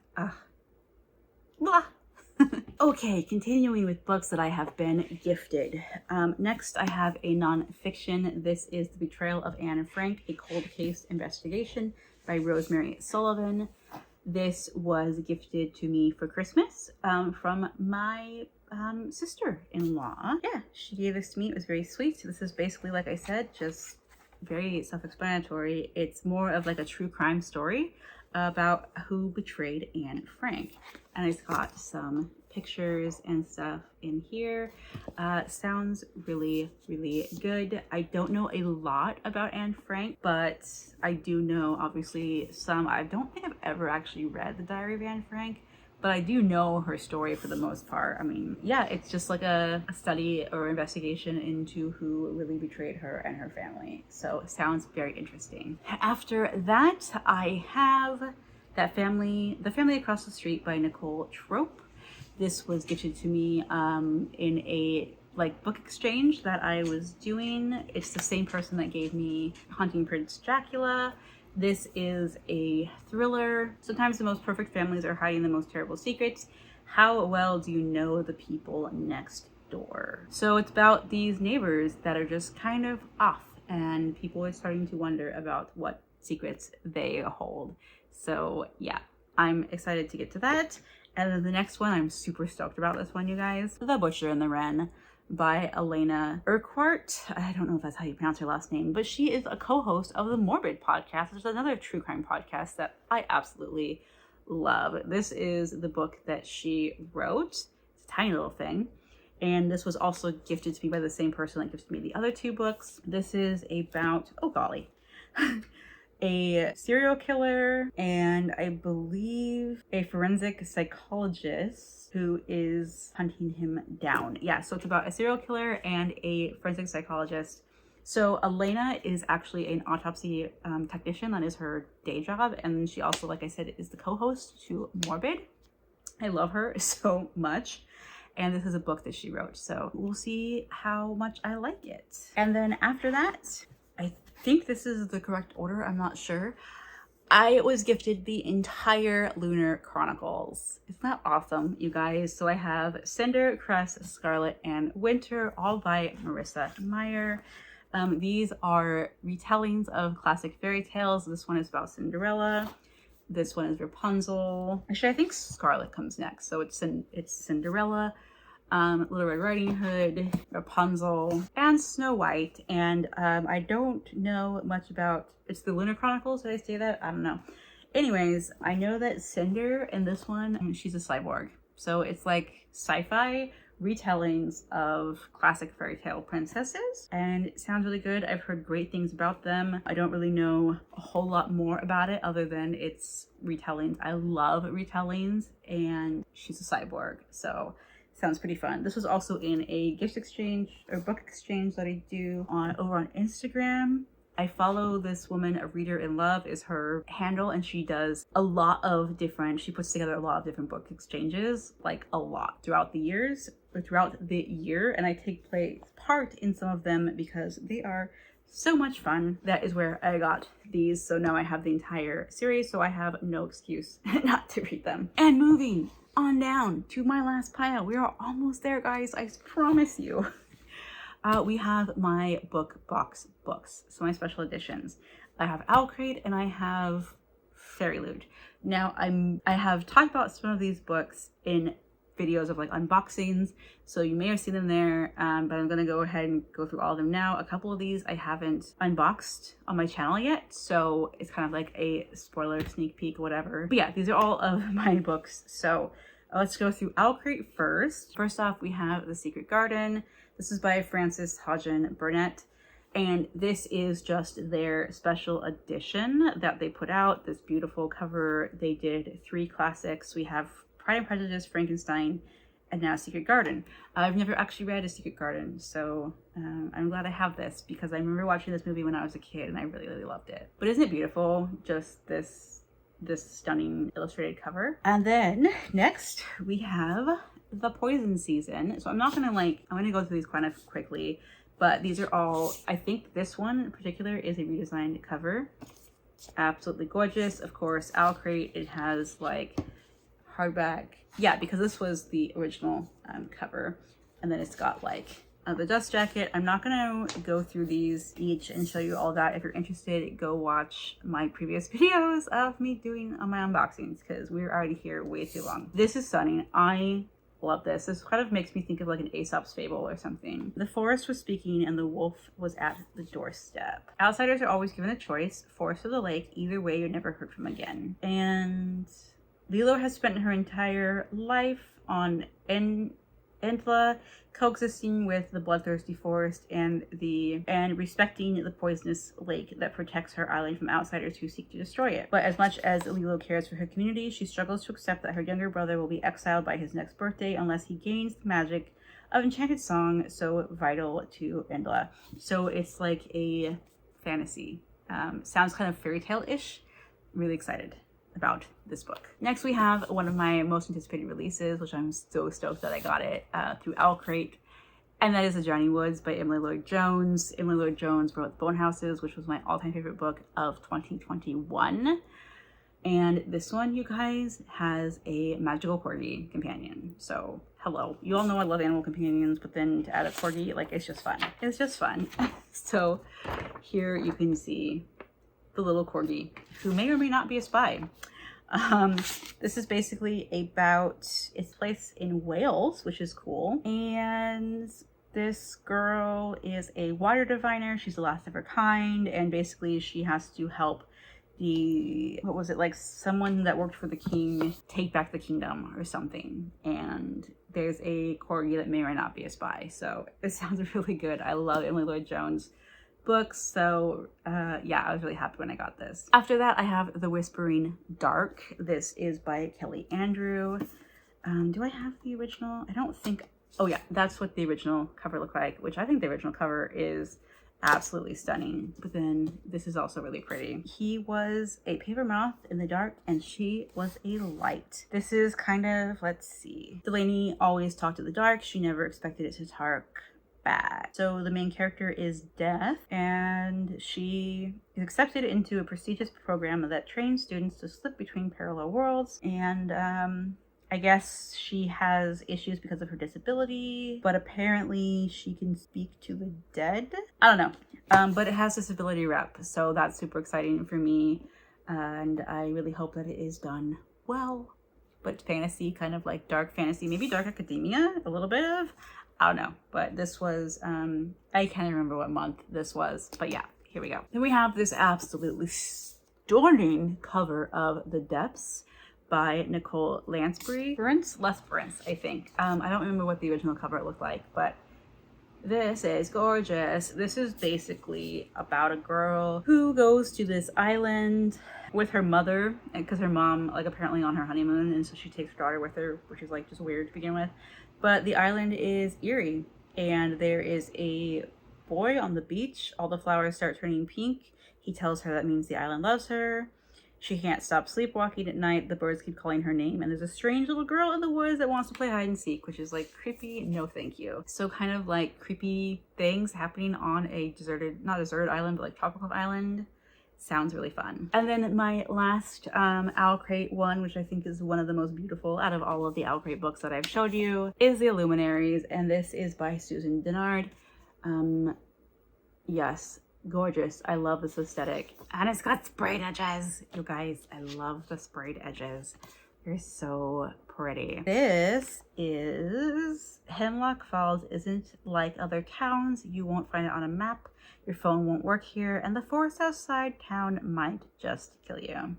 blah. Okay, continuing with books that I have been gifted. Next, I have a nonfiction. This is The Betrayal of Anne Frank, a cold case investigation by Rosemary Sullivan. This was gifted to me for Christmas from my sister-in-law. Yeah, she gave this to me. It was very sweet. This is basically, like I said, just very self-explanatory. It's more of like a true crime story about who betrayed Anne Frank. And it's got some pictures and stuff in here. Sounds really, really good. I don't know a lot about Anne Frank, but I do know obviously some. I don't think I've ever actually read The Diary of Anne Frank, but I do know her story for the most part. I mean, yeah, it's just like a study or investigation into who really betrayed her and her family. So it sounds very interesting. After that, I have The Family Across the Street by Nicole Trope. This was gifted to me in a book exchange that I was doing. It's the same person that gave me Hunting Prince Dracula. This is a thriller. Sometimes the most perfect families are hiding the most terrible secrets. How well do you know the people next door? So it's about these neighbors that are just kind of off, and people are starting to wonder about what secrets they hold. So yeah, I'm excited to get to that. And then the next one, I'm super stoked about this one, you guys. The Butcher and the Wren by Elena Urquhart. I don't know if that's how you pronounce her last name, but she is a co-host of the Morbid podcast, which is another true crime podcast that I absolutely love. This is the book that she wrote. It's a tiny little thing. And this was also gifted to me by the same person that gifted me the other two books. This is about, oh golly, a serial killer and I believe a forensic psychologist who is hunting him down. Yeah, so it's about a serial killer and a forensic psychologist. So Elena is actually an autopsy technician. That is her day job. And she also, like I said, is the co-host to Morbid. I love her so much. And this is a book that she wrote. So we'll see how much I like it. And then after that, I think this is the correct order, I'm not sure. I was gifted the entire Lunar Chronicles. Isn't that awesome, you guys? So I have Cinder, Cress, Scarlet, and Winter, all by Marissa Meyer. These are retellings of classic fairy tales. This one is about Cinderella. This one is Rapunzel. Actually, I think Scarlet comes next. So it's Cinderella, Little Red Riding Hood, Rapunzel, and Snow White. And I don't know much about, it's the Lunar Chronicles, did I say that? I don't know. Anyways, I know that Cinder in this one, she's a cyborg. So it's like sci-fi retellings of classic fairy tale princesses, and it sounds really good. I've heard great things about them. I don't really know a whole lot more about it other than it's retellings. I love retellings, and she's a cyborg, so sounds pretty fun. This was also in a gift exchange or book exchange that I do over on Instagram. I follow this woman, A Reader in Love is her handle, and she does a lot of different, she puts together a lot of different book exchanges, like a lot throughout the year, and I take part in some of them because they are so much fun. That is where I got these, so now I have the entire series, so I have no excuse not to read them. And moving on down to my last pile. We are almost there, guys, I promise you. We have my book box books, so my special editions. I have Owl Crate and I have Fairy Loot. Now I have talked about some of these books in videos of like unboxings, so you may have seen them there, but I'm gonna go ahead and go through all of them now. A couple of these I haven't unboxed on my channel yet, so it's kind of like a spoiler sneak peek or whatever. But yeah, these are all of my books, so let's go through Owlcrate first. First off, we have The Secret Garden. This is by Frances Hodgson Burnett, and this is just their special edition that they put out. This beautiful cover. They did 3 classics. We have Pride and Prejudice, Frankenstein, and now Secret Garden. I've never actually read A Secret Garden, so I'm glad I have this because I remember watching this movie when I was a kid and I really, really loved it. But isn't it beautiful? Just this stunning illustrated cover. And then next we have The Poison Season. So I'm gonna go through these kind of quickly, but these are all, I think this one in particular is a redesigned cover. Absolutely gorgeous. Of course, Owlcrate, it has like hardback. Yeah, because this was the original cover. And then it's got like the dust jacket. I'm not gonna go through these each and show you all that. If you're interested, go watch my previous videos of me doing my unboxings because we're already here way too long. This is stunning. I love this. This kind of makes me think of like an Aesop's fable or something. The forest was speaking and the wolf was at the doorstep. Outsiders are always given a choice, forest or the lake. Either way, you're never heard from again. And Lilo has spent her entire life on Endla, coexisting with the bloodthirsty forest and respecting the poisonous lake that protects her island from outsiders who seek to destroy it. But as much as Lilo cares for her community, she struggles to accept that her younger brother will be exiled by his next birthday unless he gains the magic of enchanted song so vital to Endla. So it's like a fantasy. Sounds kind of fairy tale-ish. Really excited about this book. Next we have one of my most anticipated releases, which I'm so stoked that I got it through Owlcrate, and that is The Johnny Woods by Emily Lloyd Jones. Emily Lloyd Jones wrote Bone Houses, which was my all-time favorite book of 2021. And this one, you guys, has a magical corgi companion. So hello, you all know I love animal companions, but then to add a corgi, like, it's just fun. It's just fun. So here you can see the little corgi, who may or may not be a spy. This is basically about, it's placed in Wales, which is cool. And this girl is a water diviner. She's the last of her kind. And basically she has to help someone that worked for the king take back the kingdom or something. And there's a corgi that may or may not be a spy. So it sounds really good. I love Emily Lloyd Jones books, so yeah, I was really happy when I got this. After that, I have The Whispering Dark. This is by Kelly Andrew. Do I have the original? I don't think. Oh yeah, that's what the original cover looked like, which I think the original cover is absolutely stunning. But then this is also really pretty. He was a paper moth in the dark and she was a light. This is kind of, let's see. Delaney always talked to the dark. She never expected it to talk back. So the main character is Death, and she is accepted into a prestigious program that trains students to slip between parallel worlds. And I guess she has issues because of her disability, but apparently she can speak to the dead. I don't know, but it has disability rep, so that's super exciting for me, and I really hope that it is done well. But fantasy, kind of like dark fantasy, maybe dark academia, a little bit of. I don't know, but this was, I can't remember what month this was, but yeah, here we go. Then we have this absolutely stunning cover of The Depths by Nicole Lansbury. Lesperance, I think. I don't remember what the original cover looked like, but this is gorgeous. This is basically about a girl who goes to this island with her mother, because her mom, like, apparently on her honeymoon, and so she takes her daughter with her, which is like just weird to begin with. But the island is eerie, and there is a boy on the beach. All the flowers start turning pink. He tells her that means the island loves her. She can't stop sleepwalking at night. The birds keep calling her name. And there's a strange little girl in the woods that wants to play hide and seek, which is like creepy. No, thank you. So kind of like creepy things happening on a deserted, not deserted island, but like tropical island. Sounds really fun. And then my last Owlcrate one, which I think is one of the most beautiful out of all of the Owlcrate books that I've showed you, is The Illuminaries, and this is by Susan Dennard. Yes, gorgeous. I love this aesthetic, and it's got sprayed edges. You guys, I love the sprayed edges. They're so pretty. This is Hemlock Falls isn't like other towns. You won't find it on a map. Your phone won't work here, and the forest outside town might just kill you.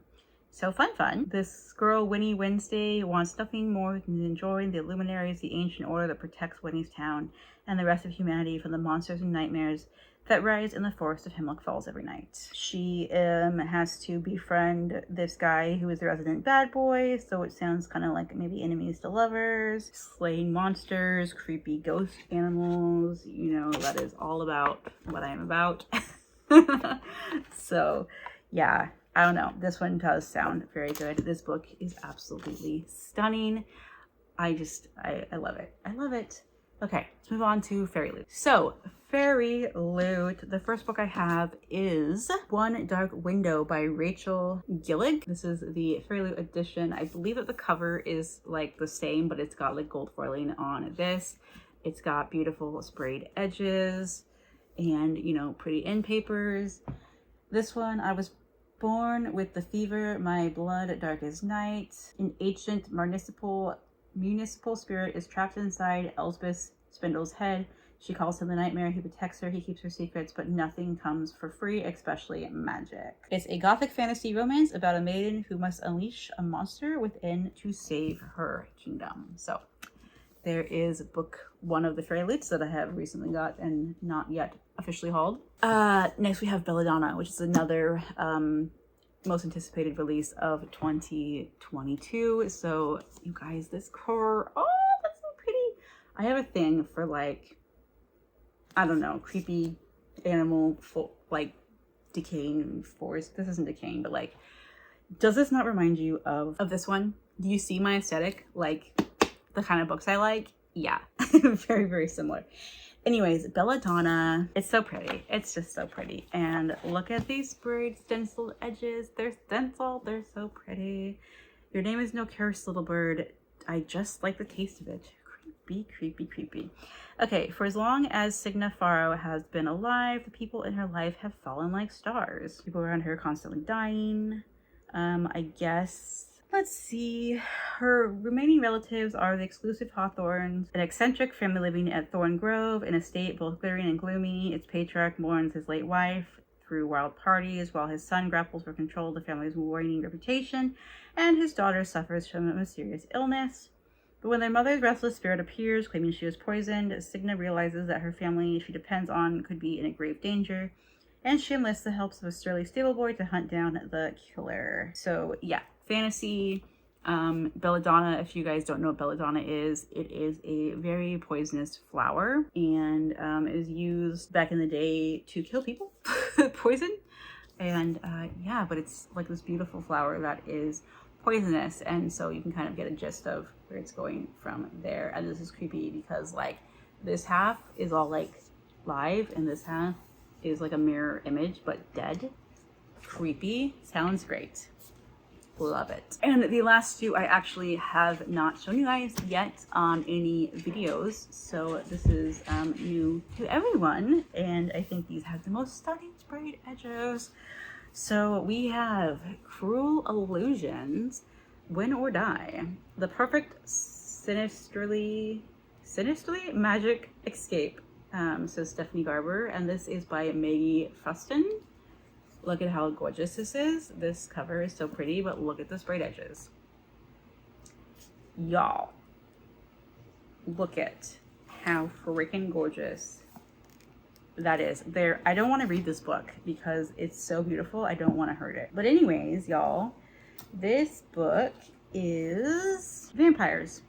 So fun. This girl, Winnie Wednesday, wants nothing more than enjoying the luminaries, the ancient order that protects Winnie's town and the rest of humanity from the monsters and nightmares that rise in the forest of Hemlock Falls every night. She has to befriend this guy who is the resident bad boy, so it sounds kind of like maybe enemies to lovers, slaying monsters, creepy ghost animals. You know, that is all about what I am about. So, yeah. I don't know. This one does sound very good. This book is absolutely stunning. I love it. I love it. Okay, let's move on to Fairy Loot. So, Fairy Loot, the first book I have is One Dark Window by Rachel Gillig. This is the Fairy Loot edition. I believe that the cover is like the same, but it's got like gold foiling on this. It's got beautiful sprayed edges and, you know, pretty end papers. This one, I was born with the fever, my blood dark as night. An ancient municipal spirit is trapped inside Elspeth Spindle's head. She calls him the nightmare. He protects her. He keeps her secrets, but nothing comes for free, especially magic. It's a gothic fantasy romance about a maiden who must unleash a monster within to save her kingdom. So there is book one of the Fairy Loots that I have recently got and not yet officially hauled. Next we have Belladonna, which is another most anticipated release of 2022. So you guys, this cover, oh, that's so pretty. I have a thing for like, I don't know, creepy animal, like decaying forest. This isn't decaying, but like, does this not remind you of this one? Do you see my aesthetic? Like the kind of books I like? Yeah, very similar. Anyways, Belladonna, it's so pretty. It's just so pretty. And look at these sprayed stenciled edges. They're stenciled. They're so pretty. Your name is no curse, little bird. I just like the taste of it. Creepy. Okay, for as long as Signa Faro has been alive, the people in her life have fallen like stars. People around her constantly dying. I guess... Let's see. Her remaining relatives are the exclusive Hawthorns, an eccentric family living at Thorn Grove, an estate both glittering and gloomy. Its patriarch mourns his late wife through wild parties, while his son grapples for control of the family's waning reputation, and his daughter suffers from a mysterious illness. But when their mother's restless spirit appears, claiming she was poisoned, Signa realizes that her family she depends on could be in a grave danger, and she enlists the help of a surly stable boy to hunt down the killer. So yeah, fantasy. Belladonna, if you guys don't know what belladonna is, it is a very poisonous flower and is used back in the day to kill people. Poison. And yeah, but it's like this beautiful flower that is poisonous, and so you can kind of get a gist of where it's going from there. And this is creepy because like this half is all like live and this half is like a mirror image but dead. Creepy. Sounds great. Love it. And the last two I actually have not shown you guys yet on any videos, so this is new to everyone, and I think these have the most stunning sprayed edges. So we have Cruel Illusions, Win or Die, the perfect sinisterly magic escape. So Stephanie Garber, and this is by Maggie Fuston. Look at how gorgeous this is. This cover is so pretty, but look at the sprayed edges. Y'all, look at how freaking gorgeous that is. There, I don't want to read this book because it's so beautiful. I don't want to hurt it. But anyways, y'all, this book is Vampires.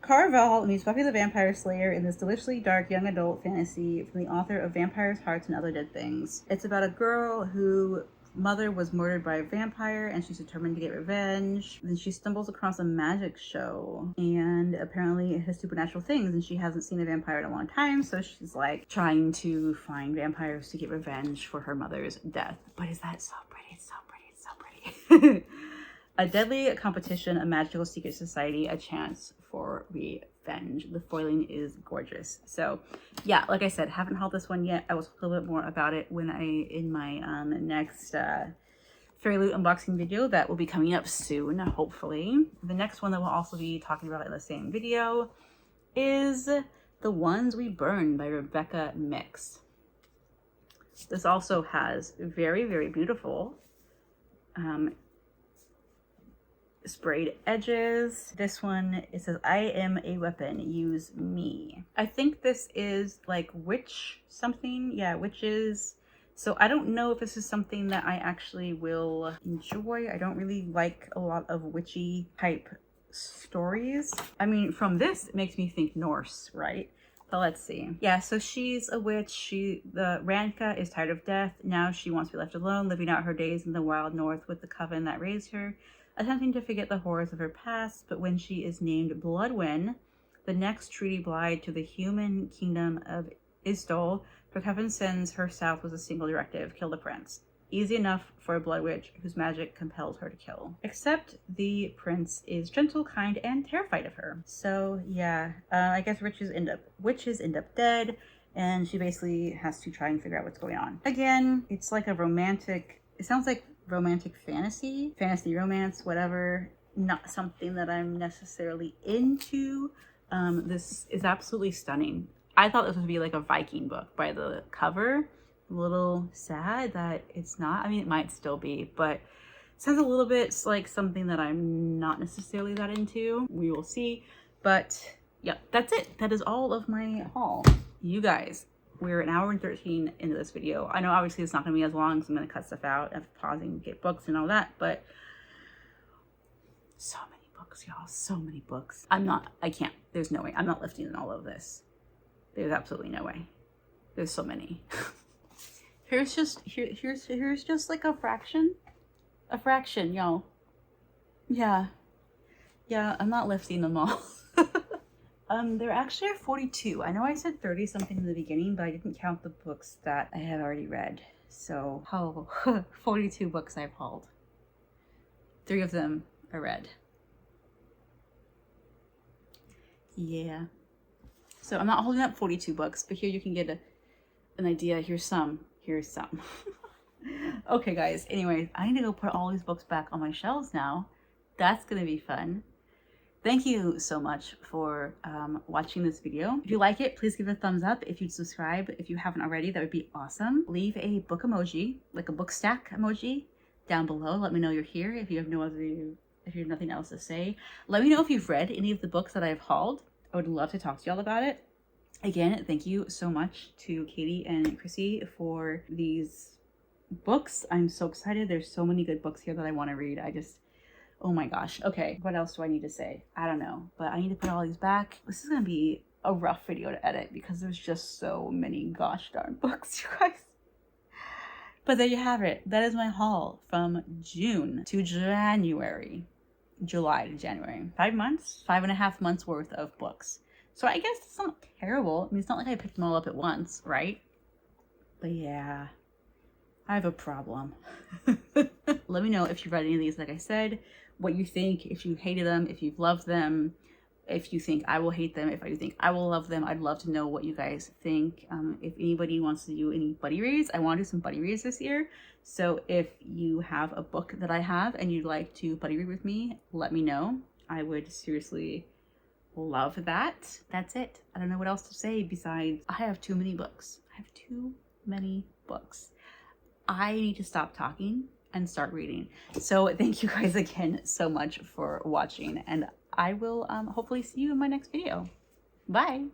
Carvel meets Buffy the Vampire Slayer in this deliciously dark young adult fantasy from the author of Vampires, Hearts, and Other Dead Things. It's about a girl whose mother was murdered by a vampire and she's determined to get revenge. Then she stumbles across a magic show and apparently it has supernatural things, and she hasn't seen a vampire in a long time, so she's like trying to find vampires to get revenge for her mother's death. But is that so pretty? It's so pretty. It's so pretty. A deadly competition, a magical secret society, a chance for revenge. The foiling is gorgeous. So yeah, like I said, haven't hauled this one yet. I will talk a little bit more about it when in my next Fairy Loot unboxing video that will be coming up soon, hopefully. The next one that we'll also be talking about in the same video is The Ones We Burn by Rebecca Mix. This also has very, very beautiful sprayed edges. This one, it says, I am a weapon, use me. I think this is like witch something. Yeah, witches. So I don't know if this is something that I actually will enjoy. I don't really like a lot of witchy type stories. I mean, from this, it makes me think Norse, right? But let's see. Yeah, so she's a witch. The Ranka is tired of death. Now she wants to be left alone, living out her days in the wild north with the coven that raised her, attempting to forget the horrors of her past. But when she is named Bloodwyn, the next treaty blight to the human kingdom of Istol, her coven sends her south with a single directive: kill the prince. Easy enough for a blood witch whose magic compels her to kill. Except the prince is gentle, kind, and terrified of her. So yeah, I guess witches end up dead, and she basically has to try and figure out what's going on. Again, it's like a romantic, it sounds like romantic fantasy romance, whatever. Not something that I'm necessarily into. This is absolutely stunning. I thought this would be like a Viking book by the cover. A little sad that it's not. I mean, it might still be, but it sounds a little bit like something that I'm not necessarily that into. We will see. But yeah, that's it. That is all of my haul. You guys, we're 1 hour and 13 into this video. I know obviously it's not going to be as long, so I'm going to cut stuff out of pausing to get books and all that, but so many books, y'all. So many books. I can't. There's no way. I'm not lifting in all of this. There's absolutely no way. There's so many. Here's just like a fraction, y'all. Yeah, I'm not lifting them all. There actually are 42. I know I said 30 something in the beginning, but I didn't count the books that I have already read. So, 42 books I've hauled. 3 of them I read. Yeah. So I'm not holding up 42 books, but here you can get an idea. Here's some. Okay, guys. Anyway, I need to go put all these books back on my shelves now. That's gonna be fun. Thank you so much for watching this video. If you like it, please give it a thumbs up. If you'd subscribe, if you haven't already, that would be awesome. Leave a book emoji, like a book stack emoji, down below. Let me know you're here. If you have nothing else to say, let me know if you've read any of the books that I've hauled. I would love to talk to y'all about it. Again, thank you so much to Katie and Chrissy for these books. I'm so excited. There's so many good books here that I want to read. Oh my gosh. Okay, what else do I need to say? I don't know, but I need to put all these back. This is going to be a rough video to edit because there's just so many gosh darn books, you guys. But there you have it. That is my haul from June to January. July to January. 5 months? 5.5 months worth of books. So I guess it's not terrible. I mean, it's not like I picked them all up at once, right? But yeah, I have a problem. Let me know if you've read any of these, like I said, what you think, if you hated them, if you've loved them, if you think I will hate them, if you think I will love them. I'd love to know what you guys think. If anybody wants to do any buddy reads, I want to do some buddy reads this year. So if you have a book that I have and you'd like to buddy read with me, let me know. I would seriously love that. That's it. I don't know what else to say besides I have too many books. I have too many books. I need to stop talking and start reading. So thank you guys again so much for watching, and I will hopefully see you in my next video. Bye.